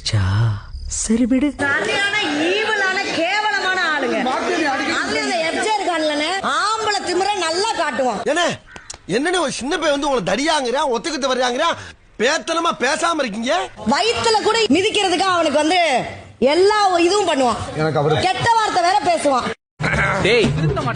வந்துருச்சா? சரி விடு. சரியான ஈவலான கேவலமான ஆளுங்க. அதுல இந்த எஃப்ஜே இருக்கான்லனே ஆம்பள திமிர நல்லா காட்டுவான். என்னன்னு ஒரு சின்ன பையன் வந்து உங்களை தடியாங்கறான், ஒத்துக்கிட்டு வர்றாங்கறான், பேத்தனமா பேசாம இருக்கீங்க. வயித்துல கூட மிதிக்கிறதுக்கு அவனுக்கு வந்து எல்லா இதுவும் பண்ணுவான். கெட்ட வார்த்தை வேற பேசுவான். டேய்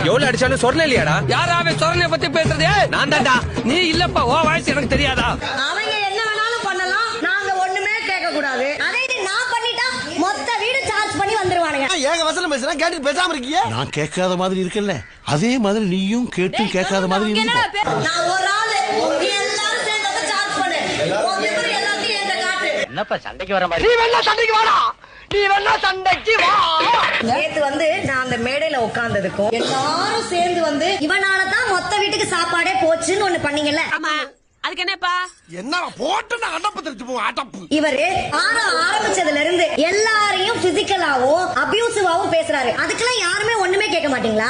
எவ்வளவு அடிச்சாலும் சொரணை இல்லையாடா? யாராவே சொரணைய பத்தி பேசுறதே? நான் தான்டா. நீ இல்லப்பா, ஓ வாய்ஸ் எனக்கு தெரியாதா? அவங்க என்ன வேணாலும் பண்ணலாம், நாங்க ஒண்ணுமே கேட்க கூடாது. அதே இது நான் பண்ணிட்டா மொத்த வீடு சார்ஜ் பண்ணி வந்துருவானுங்க. ஏக வசனம் பேசுறேன், கேட்டு பேசாம இருக்கீங்க. நான் கேட்காத மாதிரி இருக்கல்ல, அதே மாதிரி நீயும் கேட்டு கேட்காத மாதிரி இருக்க. நான் ஒரு ஆளு, உங்க எல்லாரும் சேர்ந்து வந்து சார்ஜ் பண்ணு. உன் திமிரு எல்லாத்தையும் என்கிட்ட காட்டு. என்னப்பா சண்டைக்கு வர மாதிரி? நீ வேணா சண்டைக்கு வாடா, நீ வேணா சண்டைக்கு வா. நேத்து வந்து நான் அந்த மேடையில உட்கார்ந்ததுக்கும் எல்லாரும் சேர்ந்து வந்து இவனால தான் மொத்த வீட்டுக்கு சாப்பாடே போச்சுன்னு ஒண்ணு பண்ணீங்கல்ல. அதுக்கு என்னப்பா? என்ன போட்டு நான் அடப்பு தெரிச்சு போவோம். அடப்பு இவரு ஆரம்பிச்சதுல இருந்து எல்லாரையும் பிசிக்கலாவும் அபியூசிவாவும் பேசுறாரு. அதுக்கெல்லாம் யாருமே ஒண்ணுமே கேட்க மாட்டீங்களா?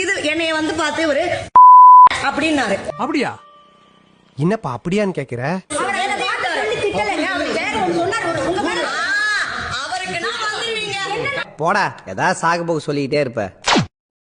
இது என்னைய வந்து பார்த்து ஒரு அப்படின்னாரு. அப்படியா? என்னப்பா அப்படியான்னு கேக்குற? அவருக்கு நான் வந்துருவீங்க. போடா, ஏதாவது சாகு போக்கு சொல்லிக்கிட்டே இருப்ப.